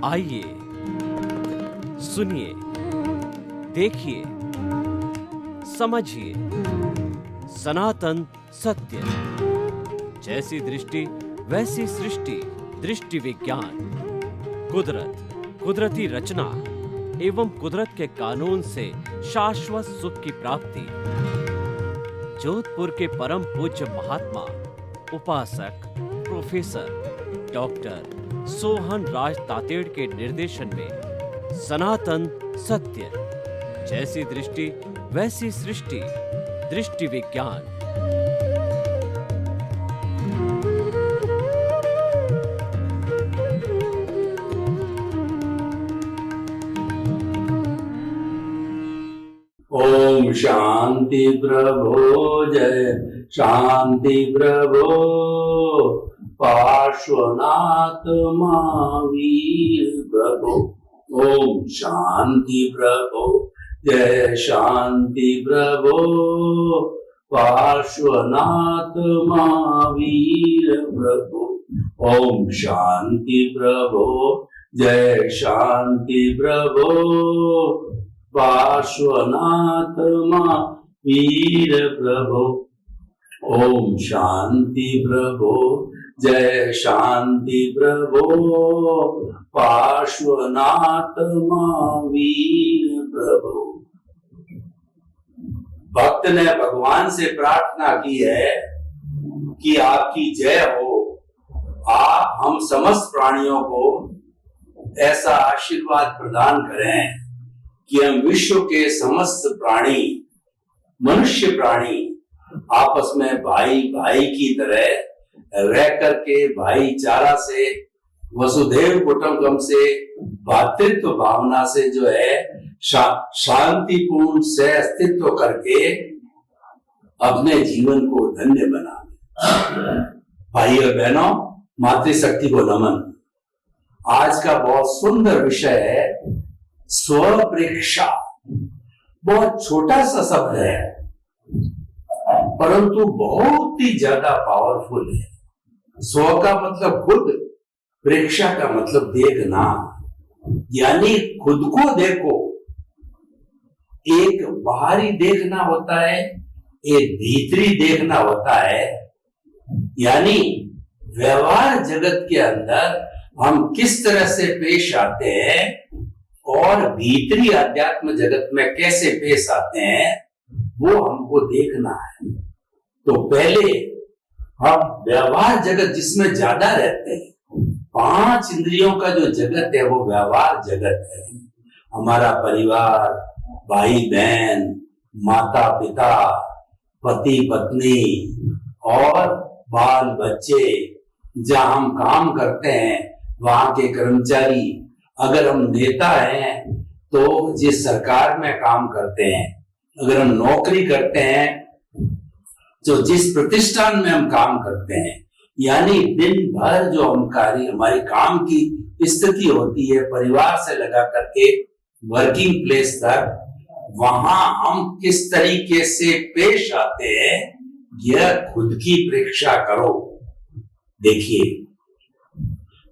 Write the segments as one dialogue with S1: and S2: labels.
S1: आइए, सुनिए, देखिए, समझिए सनातन सत्य। जैसी दृष्टि वैसी सृष्टि, दृष्टि विज्ञान। कुदरत, कुदरती रचना एवं कुदरत के कानून से शाश्वत सुख की प्राप्ति। जोधपुर के परम पूज्य महात्मा उपासक प्रोफेसर डॉक्टर सोहन राज तातेड़ के निर्देशन में सनातन सत्य। जैसी दृष्टि वैसी सृष्टि, दृष्टि विज्ञान।
S2: ओम शांति प्रभो, जय शांति प्रभो। पार्श्वनाथ महावीर प्रभो। ओम शांति प्रभो, जय शांति प्रभो। पार्श्वनाथ महावीर प्रभो। ओम शांति प्रभो, जय शांति प्रभो। पार्श्वनाथ महावीर प्रभो। ओम शांति प्रभो, जय शांति प्रभो। पार्श्वनाथ महावीर प्रभो। भक्त ने भगवान से प्रार्थना की है कि आपकी जय हो। आप हम समस्त प्राणियों को ऐसा आशीर्वाद प्रदान करें कि हम विश्व के समस्त प्राणी, मनुष्य प्राणी आपस में भाई भाई की तरह रह करके भाईचारा से, वसुधैव कुटुंबकम से, भातृत्व भावना से जो है शांतिपूर्ण से अस्तित्व करके अपने जीवन को धन्य बना। भाई और बहनों, मातृशक्ति को नमन। आज का बहुत सुंदर विषय है स्वप्रेक्षा। बहुत छोटा सा शब्द है परंतु बहुत ही ज्यादा पावरफुल है। स्व का मतलब खुद, प्रेक्षा का मतलब देखना, यानी खुद को देखो। एक बाहरी देखना होता है, एक भीतरी देखना होता है। यानी व्यवहार जगत के अंदर हम किस तरह से पेश आते हैं और भीतरी अध्यात्म जगत में कैसे पेश आते हैं, वो हमको देखना है। तो पहले हम व्यवहार जगत जिसमें ज्यादा रहते हैं, 5 इंद्रियों का जो जगत है वो व्यवहार जगत है। हमारा परिवार, भाई बहन, माता पिता, पति पत्नी और बाल बच्चे, जहां हम काम करते हैं वहां के कर्मचारी, अगर हम नेता हैं तो जिस सरकार में काम करते हैं, अगर हम नौकरी करते हैं तो जिस प्रतिष्ठान में हम काम करते हैं, यानी दिन भर जो हम कार्य, हमारी काम की स्थिति होती है, परिवार से लगा करके वर्किंग प्लेस तक, वहां हम किस तरीके से पेश आते हैं, यह खुद की परीक्षा करो। देखिए,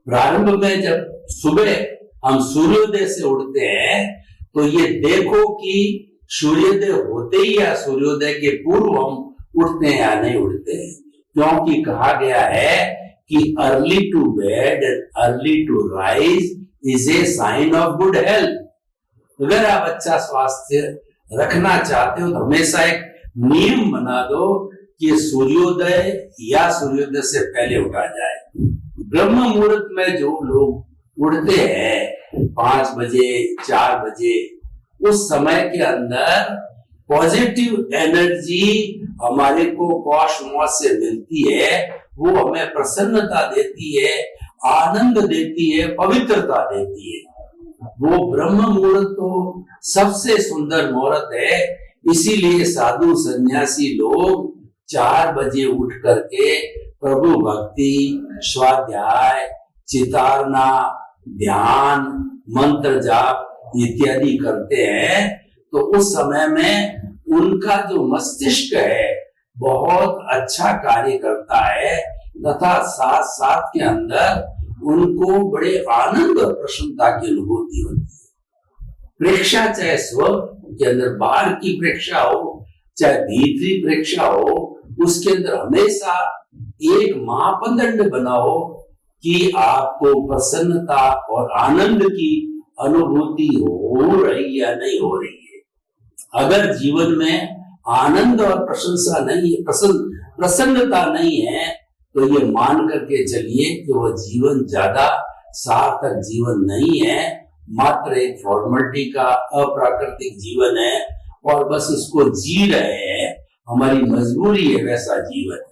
S2: प्रारंभ में जब सुबह हम सूर्योदय से उठते हैं तो ये देखो कि सूर्योदय होते ही या सूर्योदय के पूर्व हम उठते हैं या नहीं उठते हैं। क्योंकि कहा गया है कि early to bed and early to rise is a sign of good health. अगर आप अच्छा स्वास्थ्य रखना चाहते हो तो हमेशा एक नियम बना दो कि सूर्योदय या सूर्योदय से पहले उठा जाए। ब्रह्म मुहूर्त में जो लोग उठते हैं 5 बजे 4 बजे, उस समय के अंदर पॉजिटिव एनर्जी हमारे को कॉस्मोस से मिलती है। वो हमें प्रसन्नता देती है, आनंद देती है, पवित्रता देती है। वो ब्रह्म मुहूर्त तो सबसे सुंदर मुहूर्त है। इसीलिए साधु सन्यासी लोग 4 बजे उठ करके प्रभु भक्ति, स्वाध्याय, चितारना, ध्यान, मंत्र जाप इत्यादि करते हैं। तो उस समय में उनका जो मस्तिष्क है बहुत अच्छा कार्य करता है तथा साथ साथ के अंदर उनको बड़े आनंद और प्रसन्नता की अनुभूति होती है। प्रेक्षा चाहे स्व के अंदर बाहर की प्रेक्षा हो, चाहे भीतरी प्रेक्षा हो, उसके अंदर हमेशा एक मापदंड बनाओ कि आपको प्रसन्नता और आनंद की अनुभूति हो रही या नहीं हो रही है। अगर जीवन में आनंद और प्रशंसा नहीं है, प्रसन्नता नहीं है, तो ये मान करके चलिए कि वह जीवन ज्यादा सार्थक जीवन नहीं है, मात्र एक फॉर्मेलिटी का अप्राकृतिक जीवन है और बस उसको जी रहे हैं, हमारी मजबूरी है वैसा जीवन है।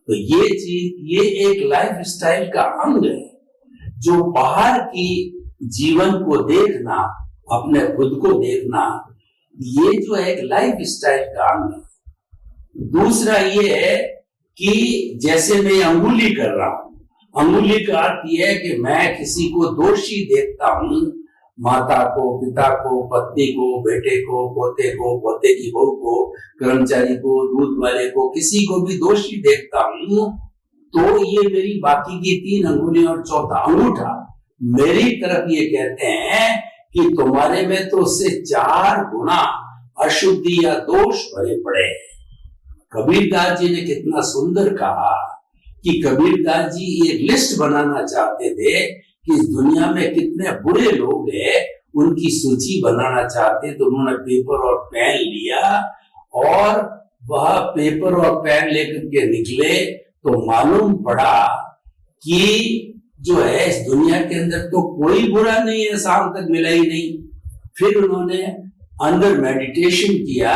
S2: तो ये चीज, ये एक लाइफ स्टाइल का अंग है, जो बाहर की जीवन को देखना, अपने खुद को देखना, ये जो है एक लाइफ स्टाइल का अंग है। दूसरा ये है कि जैसे मैं अंगुली कर रहा हूं, अंगुली का अर्थ यह है कि मैं किसी को दोषी देखता हूं, माता को, पिता को, पत्नी को, बेटे को, पोते को, पोते की बहू को, कर्मचारी को, दूध वाले को, किसी को भी दोषी देखता हूं, तो ये मेरी बाकी की 3 अंगुलियां और चौथा अंगूठा मेरी तरफ ये कहते हैं कि तुम्हारे में तो उससे 4 गुना अशुद्धि या दोष भरे पड़े। कबीरदास जी ने कितना सुंदर कहा कि कबीरदास जी एक लिस्ट बनाना चाहते थे कि इस दुनिया में कितने बुरे लोग हैं, उनकी सूची बनाना चाहते, तो उन्होंने पेपर और पेन लिया और वह पेपर और पेन लेकर के निकले, तो मालूम पड़ा कि जो है इस दुनिया के अंदर तो कोई बुरा नहीं है, शाम तक मिला ही नहीं। फिर उन्होंने अंदर मेडिटेशन किया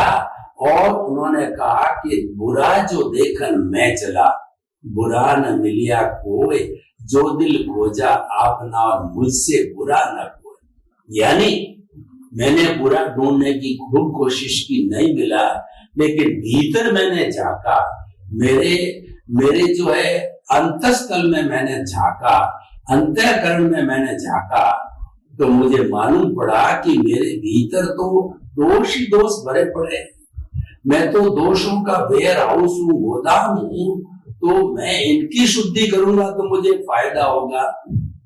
S2: और उन्होंने कहा कि बुरा जो देखन मैं चला, बुरा न मिलिया कोई, जो दिल खोजा आपना और मुझसे बुरा न कोई। यानी मैंने बुरा ढूंढने की खूब कोशिश की, नहीं मिला, लेकिन भीतर मैंने झांका, मेरे जो है अंतस्थल में मैंने झांका, अंतःकरण में मैंने झांका, तो मुझे मालूम पड़ा कि मेरे भीतर तो दोष ही दोष भरे पड़े। मैं तो दोषों का वेयर हाउस हूँ, गोदाम हूँ, तो मैं इनकी शुद्धि करूंगा तो मुझे फायदा होगा।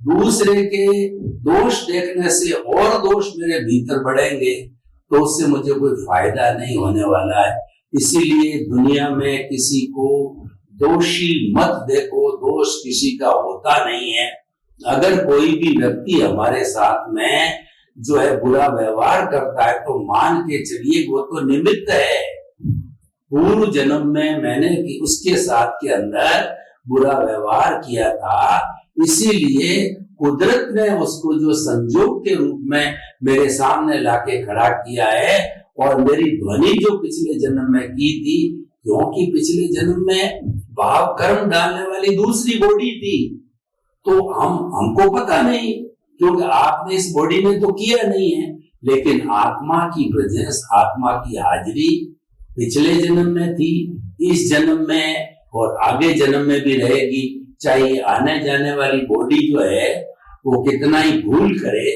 S2: दूसरे के दोष देखने से और दोष मेरे भीतर बढ़ेंगे, तो उससे मुझे कोई फायदा नहीं होने वाला है। इसीलिए दुनिया में किसी को दोषी मत देखो, दोष किसी का होता नहीं है। अगर कोई भी व्यक्ति हमारे साथ में जो है बुरा व्यवहार करता है, तो मान के चलिए वो तो निमित्त है। पूर्व जन्म में मैंने उसके साथ के अंदर बुरा व्यवहार किया था, इसीलिए कुदरत ने उसको जो संजोग के रूप में मेरे सामने लाके खड़ा किया है। और मेरी ध्वनि जो पिछले जन्म में की थी, क्योंकि पिछले जन्म में भाव कर्म डालने वाली दूसरी बॉडी थी, तो हमको पता नहीं, क्योंकि आपने इस बॉडी में तो किया नहीं है, लेकिन आत्मा की प्रेजेंस, आत्मा की हाजिरी पिछले जन्म में थी, इस जन्म में और आगे जन्म में भी रहेगी। चाहे आने जाने वाली बॉडी जो है वो कितना ही भूल करे,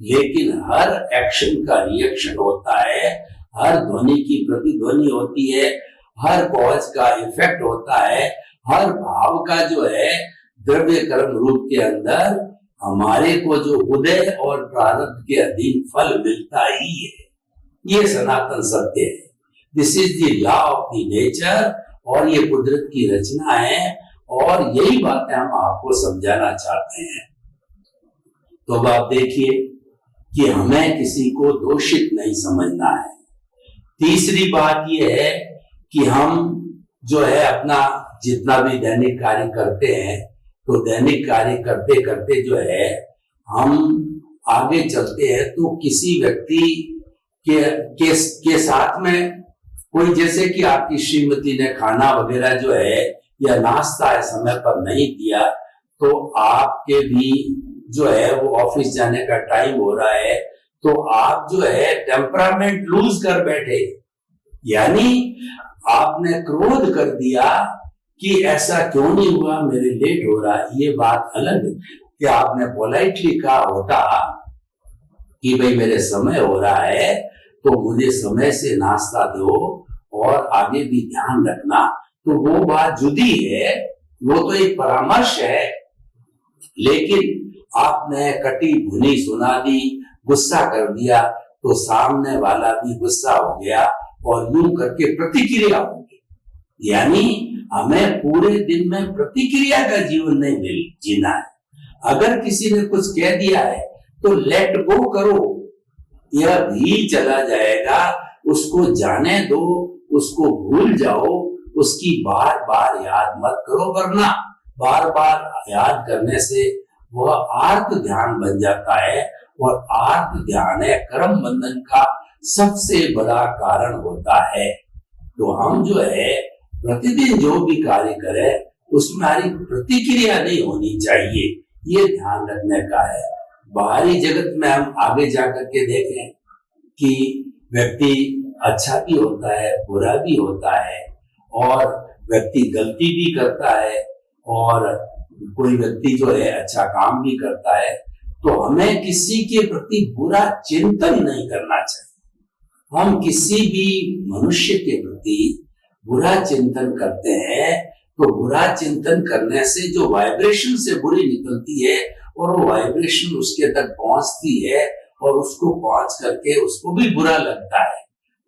S2: लेकिन हर एक्शन का रिएक्शन होता है, हर ध्वनि की प्रतिध्वनि होती है, हर कॉज का इफेक्ट होता है, हर भाव का जो है द्रव्य कर्म रूप के अंदर हमारे को जो उदय और प्रारब्ध के अधीन फल मिलता ही है। ये सनातन सत्य है। This is the law of the nature, और ये कुदरत की रचना है, और यही बातें हम आपको समझाना चाहते हैं। तो अब आप देखिए कि हमें किसी को दोषित नहीं समझना है। तीसरी बात यह है कि हम जो है अपना जितना भी दैनिक कार्य करते हैं, तो दैनिक कार्य करते करते जो है हम आगे चलते हैं, तो किसी व्यक्ति के साथ में कोई, जैसे कि आपकी श्रीमती ने खाना वगैरह जो है या नाश्ता है समय पर नहीं दिया, तो आपके भी जो है वो ऑफिस जाने का टाइम हो रहा है, तो आप जो है टेम्परामेंट लूज कर बैठे, यानी आपने क्रोध कर दिया कि ऐसा क्यों नहीं हुआ, मेरे लेट हो रहा है। ये बात अलग है कि आपने पोलाइटली कहा होता कि भाई मेरे समय हो रहा है, तो मुझे समय से नाश्ता दो और आगे भी ध्यान रखना, तो वो बात जुदी है, वो तो एक परामर्श है। लेकिन आपने कटी भुनी सुना दी, गुस्सा कर दिया, तो सामने वाला भी गुस्सा हो गया और यूं करके प्रतिक्रिया होगी। यानी हमें पूरे दिन में प्रतिक्रिया का जीवन नहीं मिल जीना है। अगर किसी ने कुछ कह दिया है तो लेट गो करो, यह भी चला जाएगा, उसको जाने दो, उसको भूल जाओ, उसकी बार बार याद मत करो, वरना बार बार याद करने से वह आर्त ध्यान बन जाता है, और आर्त ध्यान है कर्म बंधन का सबसे बड़ा कारण होता है। तो हम जो है प्रतिदिन जो भी कार्य करें उसमें हमारी प्रतिक्रिया नहीं होनी चाहिए, ये ध्यान रखने का है। बाहरी जगत में हम आगे जाकर के देखें कि व्यक्ति अच्छा भी होता है, बुरा भी होता है, और व्यक्ति गलती भी करता है, और कोई व्यक्ति जो है अच्छा काम भी करता है। तो हमें किसी के प्रति बुरा चिंतन नहीं करना चाहिए। हम किसी भी मनुष्य के प्रति बुरा चिंतन करते हैं तो बुरा चिंतन करने से जो वाइब्रेशन से बुरी निकलती है और वो वाइब्रेशन उसके तक पहुंचती है और उसको पहुंच करके उसको भी बुरा लगता है,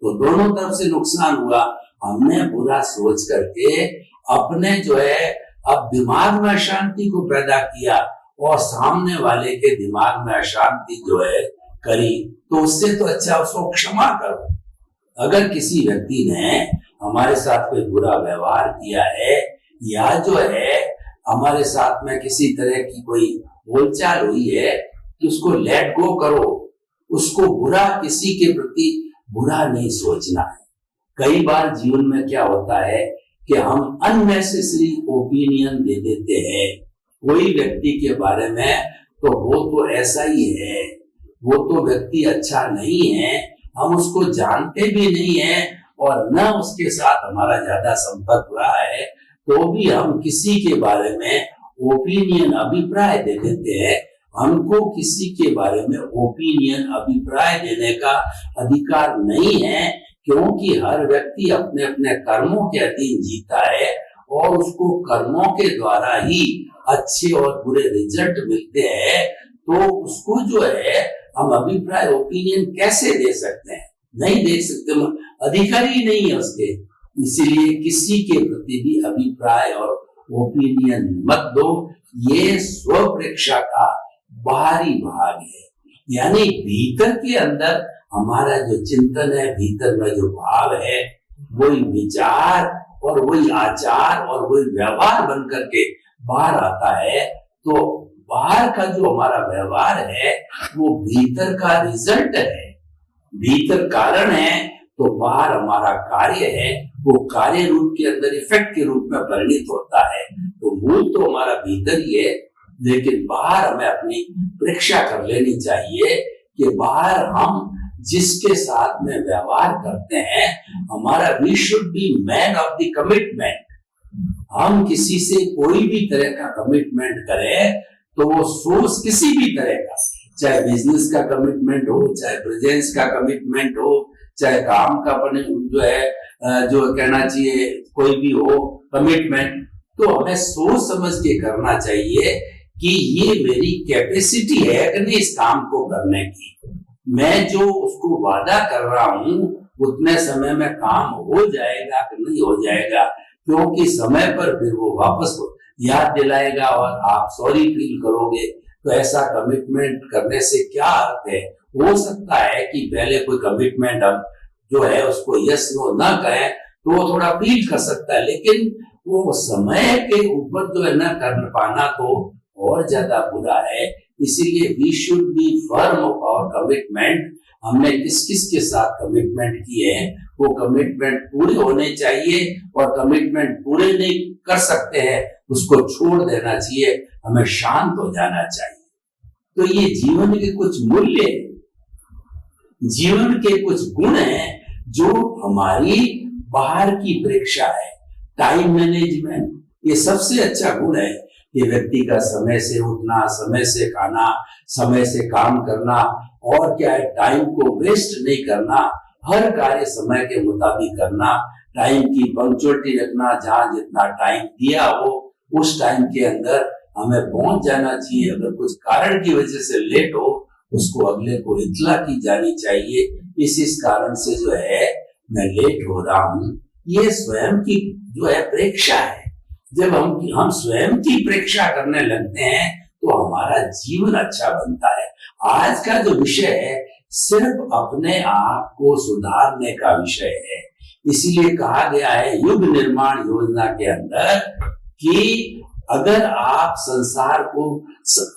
S2: तो दोनों तरफ से नुकसान हुआ। हमने बुरा सोच करके अपने जो है अब दिमाग में अशांति को पैदा किया और सामने वाले के दिमाग में अशांति जो है करी, तो उससे तो अच्छा उसको क्षमा करो। अगर किसी व्यक्ति ने हमारे साथ कोई बुरा व्यवहार किया है या जो है हमारे साथ में किसी तरह की कोई बोलचाल हुई है तो उसको लेट गो करो, उसको बुरा किसी के प्रति बुरा नहीं सोचना है। कई बार जीवन में क्या होता है कि हम अननेसेसरी ओपिनियन दे देते हैं कोई व्यक्ति के बारे में, तो वो तो ऐसा ही है, वो तो व्यक्ति अच्छा नहीं है, हम उसको जानते भी नहीं है और न उसके साथ हमारा ज्यादा संपर्क रहा है, तो भी हम किसी के बारे में ओपिनियन अभिप्राय दे देते हैं। हमको किसी के बारे में ओपिनियन अभिप्राय देने का अधिकार नहीं है, क्योंकि हर व्यक्ति अपने अपने कर्मों के अधीन जीता है और उसको कर्मों के द्वारा ही अच्छे और बुरे रिजल्ट मिलते हैं। तो उसको जो है हम अभिप्राय ओपिनियन कैसे दे सकते हैं? नहीं दे सकते, अधिकार ही नहीं है उसके। इसीलिए किसी के प्रति भी अभिप्राय और ओपिनियन मत दो। ये स्व परीक्षा का बाहरी भाग है, यानी भीतर के अंदर हमारा जो चिंतन है, भीतर में जो भाव है, वही विचार और वही आचार और वही व्यवहार बन करके बाहर आता है। तो बाहर का जो हमारा व्यवहार है वो भीतर का रिजल्ट है, भीतर कारण है, तो बाहर हमारा कार्य है, वो कार्य रूप के अंदर इफेक्ट के रूप में परिणित होता है। तो मूल तो हमारा भीतर ही है, लेकिन बाहर हमें अपनी परीक्षा कर लेनी चाहिए कि बाहर हम जिसके साथ में व्यवहार करते हैं, हमारा we should be man of the commitment. हम किसी से कोई भी तरह का कमिटमेंट करें तो वो सोर्स किसी भी तरह का, चाहे बिजनेस का कमिटमेंट हो, चाहे प्रेजेंस का कमिटमेंट हो, चाहे काम का जो है जो कहना चाहिए कोई भी हो कमिटमेंट, तो हमें सोच समझ के करना चाहिए कि ये मेरी कैपेसिटी है कि नहीं इस काम को करने की। मैं जो उसको वादा कर रहा हूं उतने समय में काम हो जाएगा कि नहीं हो जाएगा, क्योंकि समय पर फिर वो वापस याद दिलाएगा और आप सॉरी फील करोगे। तो ऐसा कमिटमेंट करने से क्या अर्थ है? हो सकता है कि पहले कोई कमिटमेंट हम जो है उसको यस नो ना कहें तो वो थोड़ा फील कर सकता है, लेकिन वो समय के ऊपर जो है ना कर पाना तो और ज्यादा बुरा है। इसीलिए we should be firm of our commitment. हमने किस किस के साथ कमिटमेंट किए हैं वो कमिटमेंट पूरे होने चाहिए, और कमिटमेंट पूरे नहीं कर सकते हैं उसको छोड़ देना चाहिए, हमें शांत हो जाना चाहिए। तो ये जीवन के कुछ मूल्य, जीवन के कुछ गुण हैं जो हमारी बाहर की परीक्षा है। टाइम मैनेजमेंट ये सबसे अच्छा गुण है। ये व्यक्ति का समय से उठना, समय से खाना, समय से काम करना, और क्या है टाइम को वेस्ट नहीं करना, हर कार्य समय के मुताबिक करना, टाइम की पंक्चुअलिटी रखना, जहां जितना टाइम दिया हो उस टाइम के अंदर हमें पहुंच जाना चाहिए। अगर कुछ कारण की वजह से लेट हो, उसको अगले को इत्तला की जानी चाहिए, इस कारण से जो है मैं लेट हो रहा हूं। ये स्वयं की जो है प्रेक्षा है। जब हम स्वयं की प्रेक्षा करने लगते हैं तो हमारा जीवन अच्छा बनता है। आज का जो विषय है सिर्फ अपने आप को सुधारने का विषय है। इसीलिए कहा गया है युग निर्माण योजना के अंदर कि अगर आप संसार को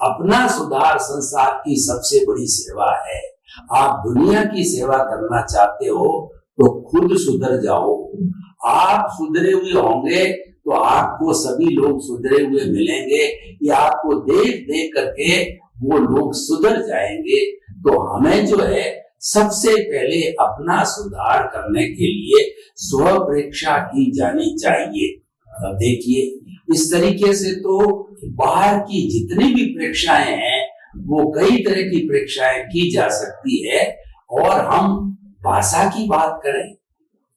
S2: अपना सुधार संसार की सबसे बड़ी सेवा है। आप दुनिया की सेवा करना चाहते हो तो खुद सुधर जाओ। आप सुधरे हुए होंगे तो आपको सभी लोग सुधरे हुए मिलेंगे, या आपको देख देख करके वो लोग सुधर जाएंगे। तो हमें जो है सबसे पहले अपना सुधार करने के लिए स्व परीक्षा की जानी चाहिए। देखिए इस तरीके से तो बाहर की जितनी भी परीक्षाएं हैं वो कई तरह की परीक्षाएं की जा सकती है। और हम भाषा की बात करें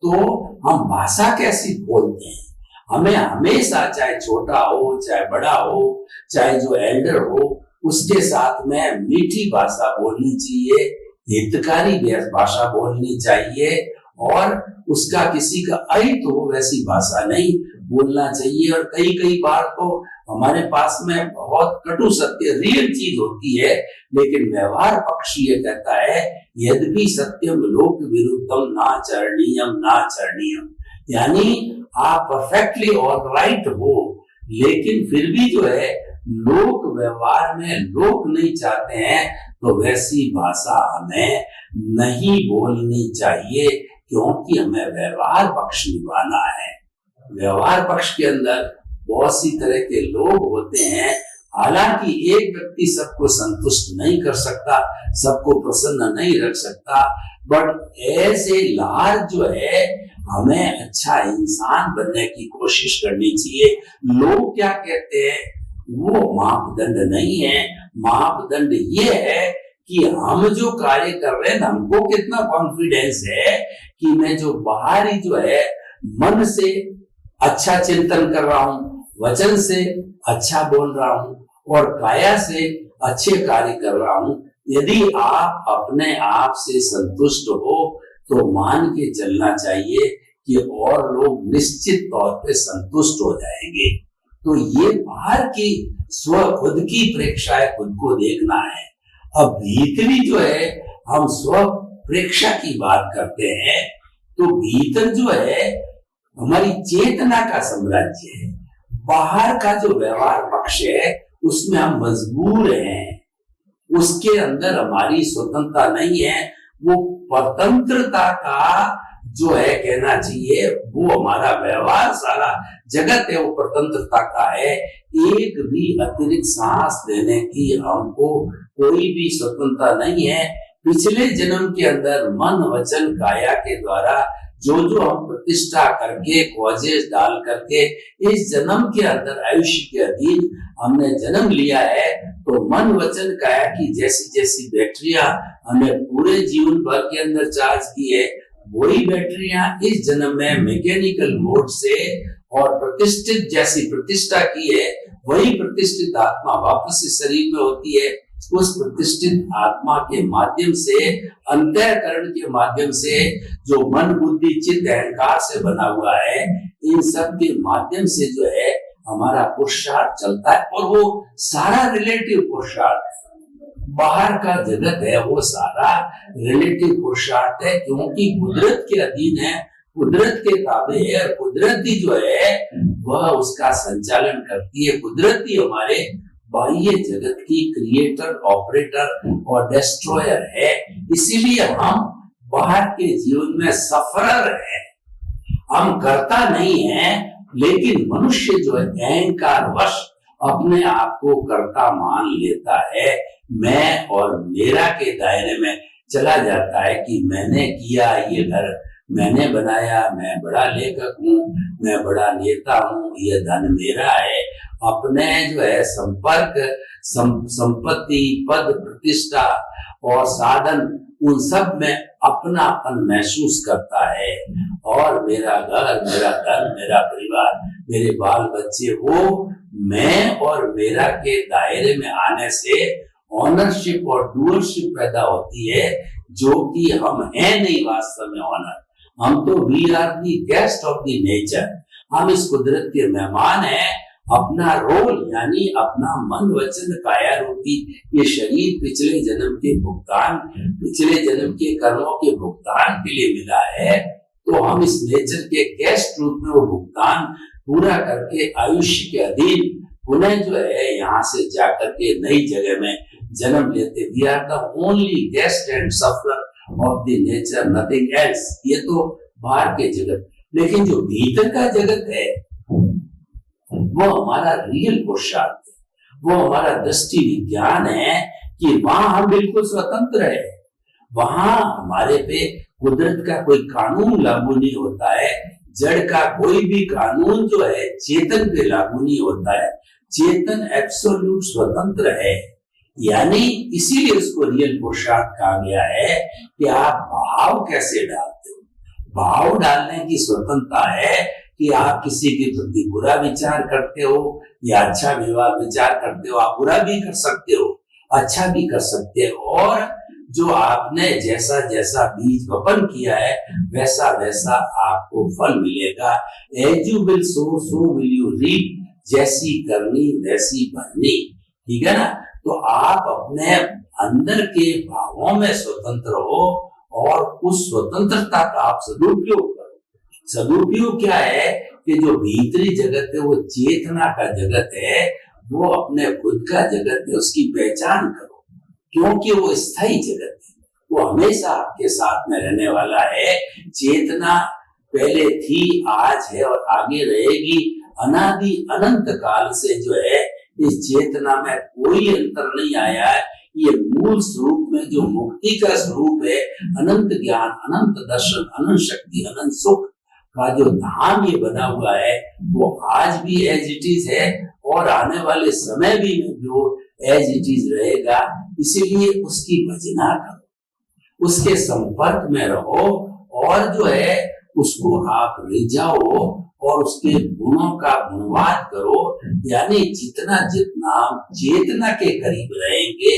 S2: तो हम भाषा कैसी बोलते हैं, हमें हमेशा चाहे छोटा हो चाहे बड़ा हो चाहे जो एल्डर हो उसके साथ में मीठी भाषा बोलनी चाहिए, हितकारी भाषा बोलनी चाहिए, और उसका किसी का अहित हो वैसी भाषा नहीं बोलना चाहिए। और कई बार तो हमारे पास में बहुत कटु सत्य रियल चीज होती है, लेकिन व्यवहार पक्ष ये कहता है यद्यपि सत्यम लोक विरुद्धम ना चरणीयम, यानी आप परफेक्टली ऑलराइट हो लेकिन फिर भी जो है लोक व्यवहार में लोग नहीं चाहते हैं तो वैसी भाषा हमें नहीं बोलनी चाहिए, क्योंकि हमें व्यवहार पक्ष निभाना है। व्यवहार पक्ष के अंदर बहुत सी तरह के लोग होते हैं। हालांकि एक व्यक्ति सबको संतुष्ट नहीं कर सकता, सबको प्रसन्न नहीं रख सकता, बट ऐसे लार जो है हमें अच्छा इंसान बनने की कोशिश करनी चाहिए। लोग क्या कहते हैं वो मापदंड नहीं है। मापदंड ये है कि हम जो कार्य कर रहे हैं हमको कितना कॉन्फिडेंस है कि मैं जो बाहरी जो है मन से अच्छा चिंतन कर रहा हूँ, वचन से अच्छा बोल रहा हूँ और काया से अच्छे कार्य कर रहा हूँ। यदि आप अपने आप से संतुष्ट हो तो मान के चलना चाहिए कि और लोग निश्चित तौर पे संतुष्ट हो जाएंगे। तो ये बाहर की खुद की प्रेक्षा है, खुद को देखना है। अब भीतरी जो है हम स्व प्रेक्षा की बात करते हैं तो भीतर जो है हमारी चेतना का साम्राज्य है। बाहर का जो व्यवहार पक्ष है उसमें हम मजबूर हैं, उसके अंदर हमारी स्वतंत्रता नहीं है। वो स्वतंत्रता का जो है कहना चाहिए वो हमारा व्यवहार सारा जगत है वो स्वतंत्रता का है। एक भी अतिरिक्त सांस लेने की हमको कोई भी स्वतंत्रता नहीं है। पिछले जन्म के अंदर मन वचन काया के द्वारा जो हम प्रतिष्ठा करके कॉजेज डाल करके इस जन्म के अंदर आयुष्य के अधीन हमने जन्म लिया है, तो मन वचन काया की जैसी जैसी बैटरियां हमने पूरे जीवन भर के अंदर चार्ज की है, वही बैटरियां इस जन्म में मैकेनिकल मोड से और प्रतिष्ठित जैसी प्रतिष्ठा की है, वही प्रतिष्ठित आत्मा वापस इस शरीर में होती है। उस प्रतिष्ठित आत्मा के माध्यम से अंतःकरण के माध्यम से जो मन बुद्धि चित्त अहंकार से बना हुआ है, इन सब के माध्यम से जो है हमारा पुरुषार्थ चलता है। और वो सारा रिलेटिव पुरुषार्थ है। बाहर का जगत है वो सारा रिलेटिव पुरुषार्थ है, क्योंकि कुदरत के अधीन है, कुदरत के ताबे है। और कुदरती जो है वह उसका संचालन करती है। कुदरती हमारे बाह्य जगत की क्रिएटर ऑपरेटर और डिस्ट्रॉयर है। इसीलिए हम बाहर के जीवन में सफरर है, हम करता नहीं है। लेकिन मनुष्य जो है अहंकार वश अपने आप को कर्ता मान लेता है, मैं और मेरा के दायरे में चला जाता है कि मैंने किया, ये घर मैंने बनाया, मैं बड़ा लेखक हूँ, मैं बड़ा नेता हूँ, ये धन मेरा है। अपने जो है संपर्क, संपत्ति, पद, प्रतिष्ठा और साधन, उन सब में अपनापन महसूस करता है। और मेरा घर, मेरा धन, मेरा परिवार, मेरे बाल बच्चे, वो मैं और मेरा के दायरे में आने से ऑनरशिप और डूअरशिप पैदा होती है, जो कि हम हैं नहीं वास्तव में ऑनर। हम तो we are the guest of the nature, हम इस कुदरत के मेहमान हैं। अपना रोल यानी अपना मन वचन काया रूपी ये शरीर पिछले जन्म के भुगतान, पिछले जन्म के कर्मों के भुगतान के लिए मिला है, तो हम इस नेचर के गेस्ट रूप में वो भुगतान पूरा करके आयुष्य के अधीन पुनः जो है यहाँ से जाकर के नई जगह में जन्म लेते। We are the only guest and suffer of the nature, nothing else. ये तो बाहर के जगत, लेकिन जो भीतर का जगत है वो हमारा रियल पुरुषार्थ है, वो हमारा दृष्टि विज्ञान है कि वहां हम बिल्कुल स्वतंत्र है। वहां हमारे पे कुदरत का कोई कानून लागू नहीं होता है, जड़ का कोई भी कानून जो है चेतन पे लागू नहीं होता है। चेतन एब्सोल्यूट स्वतंत्र है, यानी इसीलिए उसको रियल पुरुषार्थ कहा गया है कि आप भाव कैसे डालते हो। भाव डालने की स्वतंत्रता है कि आप किसी के प्रति बुरा विचार करते हो या अच्छा विचार करते हो। आप बुरा भी कर सकते हो, अच्छा भी कर सकते हो, और जो आपने जैसा जैसा बीज वपन किया है वैसा वैसा आपको फल मिलेगा। As you will sow, so will you reap. जैसी करनी वैसी भरनी, ठीक है ना। तो आप अपने अंदर के भावों में स्वतंत्र हो और उस स्वतंत्रता का आप सदुपयोग करो। सदुपयोग क्या है कि जो भीतरी जगत है वो चेतना का जगत है, वो अपने खुद का जगत है, उसकी पहचान करो, क्योंकि वो स्थायी जगत है, वो हमेशा आपके साथ में रहने वाला है। चेतना पहले थी, आज है और आगे रहेगी। अनादि अनंत काल से जो है इस चेतना में कोई अंतर नहीं आया है। ये मूल स्वरूप में जो मुक्ति का स्वरूप है, अनंत ज्ञान, अनंत दर्शन, अनंत शक्ति, अनंत सुख का जो धाम ये बना हुआ है, वो आज भी एज इट इज है और आने वाले समय भी जो एज इट इज रहेगा। इसीलिए उसकी भजना करो, उसके संपर्क में रहो और जो है उसको आप रिझाओ और उसके गुणों का गुणवाद करो। यानी जितना जितना चेतना के करीब रहेंगे,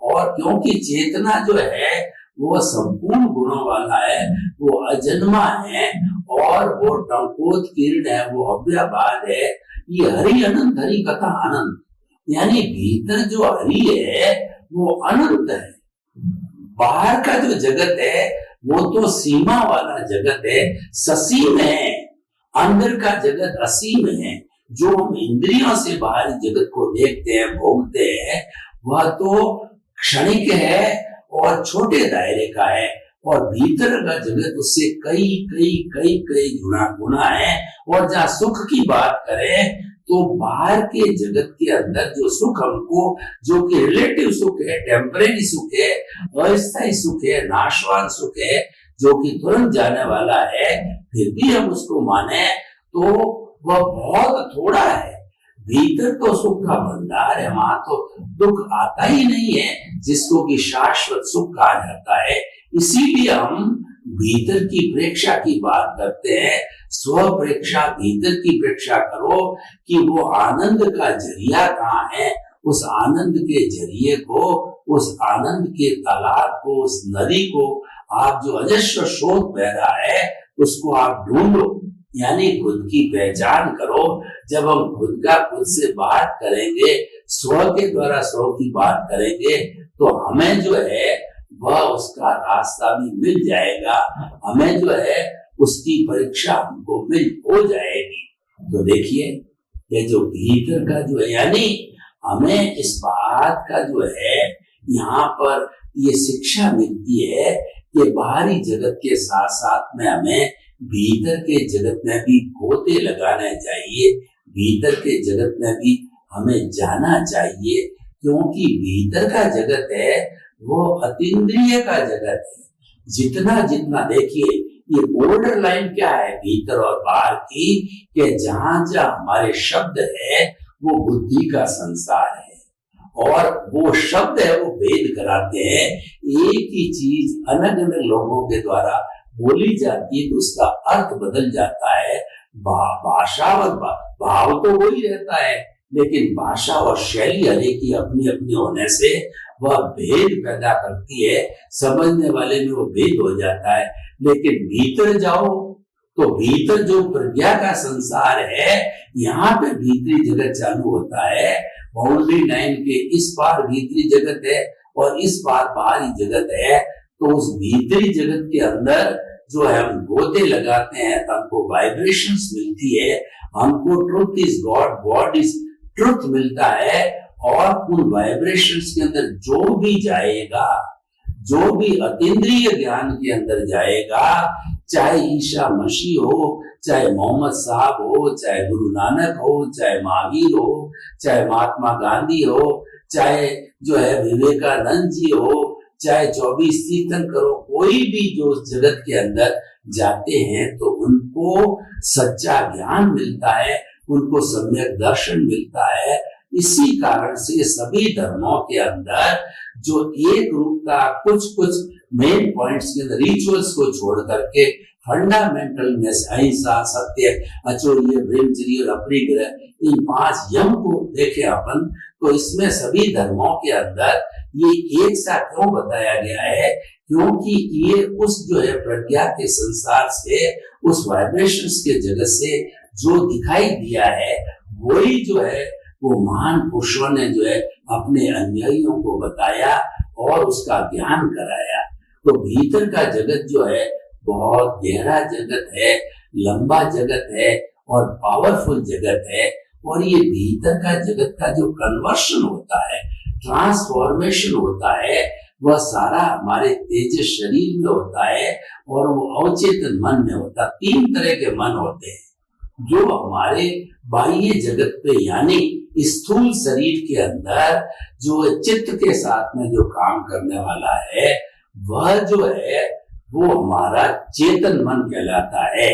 S2: और क्योंकि चेतना जो है वो संपूर्ण गुणों वाला है, वो अजन्मा है और वो टंकोत किरण है, वो अव्ययवाद है। ये हरि अनंत, हरि कथा अनंत, यानी भीतर जो हरि है वो अनंत है। बाहर का जो जगत है वो तो सीमा वाला जगत है, ससीम है। अंदर का जगत असीम है। जो हम इंद्रियों से बाहरी जगत को देखते हैं, भोगते हैं, वह तो क्षणिक है और छोटे दायरे का है, और भीतर का जगत उससे कई कई कई कई गुना है। और जहाँ सुख की बात करें तो बाहर के जगत के अंदर जो सुख हमको, जो कि रिलेटिव सुख है, टेम्परेरी सुख है, अस्थायी सुख है, नाशवान सुख है, जो कि तुरंत जाने वाला है, फिर भी हम उसको माने तो वह बहुत थोड़ा है। भीतर तो सुख का भंडार है, वहां तो दुख आता ही नहीं है, जिसको कि शाश्वत सुख कहा जाता है। इसीलिए हम भीतर की प्रेक्षा की बात करते हैं। स्व प्रेक्षा, भीतर की प्रेक्षा करो कि वो आनंद का जरिया कहाँ है। उस आनंद के जरिए को, उस आनंद के तालाब को, उस नदी को, आप जो अजस्र स्रोत बह रहा है उसको आप ढूंढो, यानी खुद की पहचान करो। जब हम खुद का खुद से बात करेंगे, स्व के द्वारा स्व की बात करेंगे, तो हमें जो है वह उसका रास्ता भी मिल जाएगा, हमें जो है उसकी परीक्षा हमको हो जाएगी। तो देखिए ये जो भीतर का जो है, यानी हमें इस बात का जो है यहाँ पर ये शिक्षा मिलती है कि बाहरी जगत के साथ साथ में हमें भीतर के जगत में भी गोते लगाना चाहिए, भीतर के जगत में भी हमें जाना चाहिए, क्योंकि भीतर का जगत है वो अतीन्द्रिय का जगत है। जितना जितना देखिए ये बॉर्डर लाइन क्या है भीतर और बाहर की, कि जहां जहां हमारे शब्द है वो बुद्धि का संसार है, और वो शब्द है वो भेद कराते हैं। एक ही चीज अलग अलग लोगों के द्वारा बोली जाती है तो उसका अर्थ बदल जाता है। भाषा और भाव तो वही रहता है, लेकिन भाषा और शैली हर एक की अपनी अपनी होने से वह भेद पैदा करती है। समझने वाले में वो भेद हो जाता है। लेकिन भीतर जाओ तो भीतर जो प्रज्ञा का संसार है, यहाँ पे भीतरी जगत चालू होता है। बाउंड्री लाइन के इस पार भीतरी जगत है और इस पार बाहरी जगत है। तो उस भीतरी जगत के अंदर जो है हम गोते लगाते हैं तो हमको वाइब्रेशंस मिलती है, हमको truth is God, God is truth मिलता है। और उन वाइब्रेशंस के अंदर जो भी जाएगा, जो भी अतीन्द्रिय ज्ञान के अंदर जाएगा, चाहे ईसा मसीह हो, चाहे मोहम्मद साहब हो, चाहे गुरु नानक हो, चाहे महावीर हो, चाहे महात्मा गांधी हो, चाहे जो है विवेकानंद जी हो, चाहे 24 तीर्थंकर हो, कोई भी जो जगत के अंदर जाते हैं तो उनको सच्चा ज्ञान मिलता है, उनको सम्यक दर्शन मिलता है। इसी कारण से सभी धर्मों के अंदर जो एक रूप का कुछ कुछ मेन पॉइंट्स के अंदर रिचुअल्स को छोड़ करके फंडामेंटलनेस, अहिंसा, सत्य, अचोर्य, ब्रह्मचर्य और अपरिग्रह, इन 5 यम को देखें अपन तो इसमें सभी धर्मों के अंदर ये एक सा क्यों बताया गया है, क्योंकि ये उस जो है प्रज्ञा के संसार से, उस वाइब्रेशंस के जगत से जो दिखाई दिया है वही जो है वो महान पुरुषों ने जो है अपने अनुयायियों को बताया और उसका ज्ञान कराया। तो भीतर का जगत जो है बहुत गहरा जगत है, लंबा जगत है और पावरफुल जगत है। और ये भीतर का जगत का जो कन्वर्शन होता है, ट्रांसफॉर्मेशन होता है, वह सारा हमारे तेज शरीर में होता है और वो अवचेतन मन में होता है। 3 तरह के मन होते हैं जो हमारे बाह्य जगत पे, यानी स्थूल शरीर के अंदर जो चित्त के साथ में जो काम करने वाला है, वह जो है वो हमारा चेतन मन कहलाता है।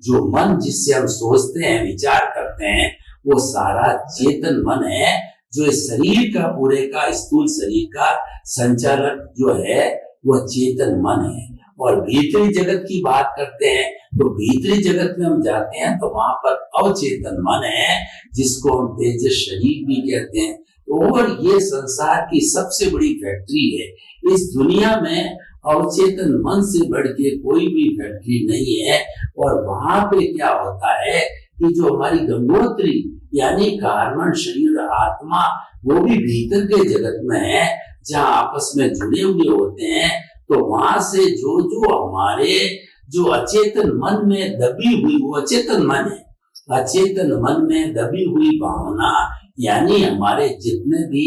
S2: जो मन जिससे हम सोचते हैं, विचार करते हैं, वो सारा चेतन मन है जो इस शरीर का, पूरे का, स्थूल शरीर का संचालक जो है वह चेतन मन है। और भीतरी जगत की बात करते हैं तो भीतरी जगत में हम जाते हैं तो वहां पर अवचेतन मन है जिसको हम तेजस शरीर भी कहते हैं। और ये संसार की सबसे बड़ी फैक्ट्री है। इस दुनिया में अवचेतन मन से बढ़ के कोई भी फैक्ट्री नहीं है। और वहां पे क्या होता है कि जो हमारी गंगोत्री यानी कार्बन, शरीर, आत्मा, वो भी भीतर के जगत में है जहाँ आपस में जुड़े हुए होते हैं। तो वहां से जो जो हमारे जो अचेतन मन में दबी हुई, वो अचेतन मन है, अचेतन मन में दबी हुई भावना, यानी हमारे जितने भी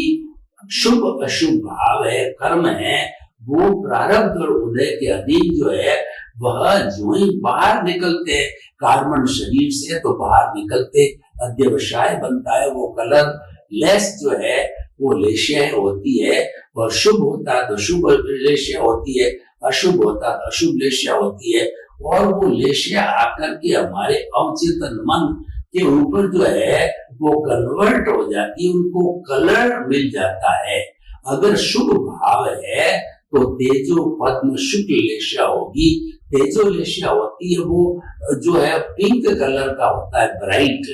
S2: शुभ अशुभ भाव है, कर्म है, वो प्रारब्ध और उदय के अधीन जो है वह जो ही बाहर निकलते हैं कार्बन शरीर से, तो बाहर निकलते अध्यवसाय बनता है, वो कलर लेस जो है वो लेशिया होती है। और शुभ होता है तो शुभ लेशिया होती है, अशुभ होता है तो अशुभ लेशिया होती है। और वो लेशिया आकर के हमारे अवचेतन मन के ऊपर जो है वो कन्वर्ट हो जाती है, उनको कलर मिल जाता है। अगर शुभ भाव है तो तेजो पद्म शुक्ल लेशिया होगी। तेजो लेशिया होती है वो जो है पिंक कलर का होता है, ब्राइट,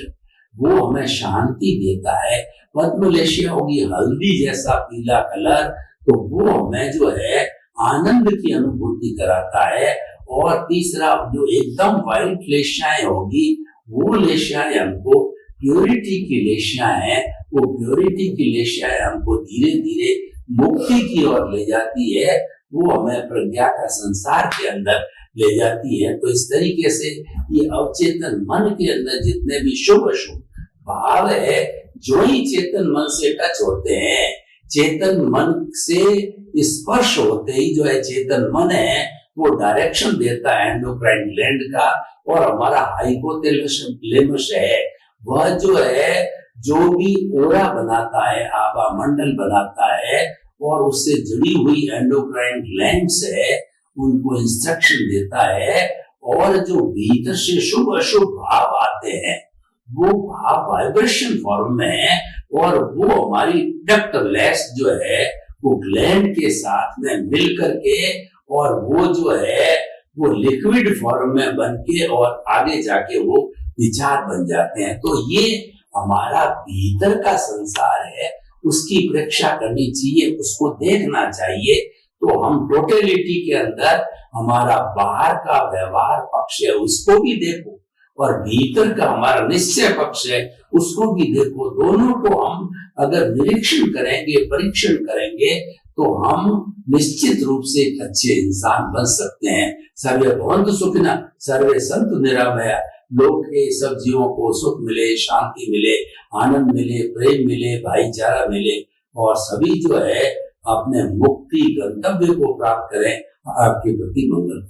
S2: वो हमें शांति देता है। पद्म लेशिया होगी हल्दी जैसा पीला कलर, तो वो हमें जो है आनंद की अनुभूति कराता है। और तीसरा जो एकदम वाइट लेशियाएं होगी, वो लेशियाएं हमको प्योरिटी की लेशियाएं हैं, वो प्योरिटी की लेशियाएं हमको धीरे धीरे मुक्ति की ओर ले जाती है, वो हमें प्रज्ञा का संसार के अंदर ले जाती है। तो इस तरीके से ये अवचेतन मन के अंदर जितने भी शुभ अशुभ भाव है, जो ही चेतन मन से टच होते हैं, चेतन मन से स्पर्श होते ही जो है चेतन मन है वो डायरेक्शन देता है एंडोक्राइन ग्लैंड का। और हमारा हाइपोथैलेमस है वह जो है जो भी ओरा बनाता है, आभा मंडल बनाता है, और उससे जुड़ी हुई एंडोक्राइन ग्लैंड्स है उनको इंस्ट्रक्शन देता है। और जो भीतर से शुभ अशुभ भाव आते हैं वो भाव वाइब्रेशन फॉर्म में है, और वो हमारी डक्ट लेस जो है वो ग्लैंड के साथ में मिल करके और वो जो है वो लिक्विड फॉर्म में बन के और आगे जाके वो विचार बन जाते हैं। तो ये हमारा भीतर का संसार है, उसकी परीक्षा करनी चाहिए, उसको देखना चाहिए। तो हम टोटलिटी के अंदर हमारा बाहर का व्यवहार पक्ष है उसको भी देखो, और भीतर का हमारा निश्चय पक्ष है उसको भी देखो। दोनों को हम अगर निरीक्षण करेंगे, परीक्षण करेंगे, तो हम निश्चित रूप से एक अच्छे इंसान बन सकते हैं। सर्वे भवन्तु सुखिनः, सर्वे सन्तु निरामया। लोग के सब जीवों को सुख मिले, शांति मिले, आनंद मिले, प्रेम मिले, भाईचारा मिले, और सभी जो है अपने मुक्ति गंतव्य को प्राप्त करें। आपके प्रति मंगल।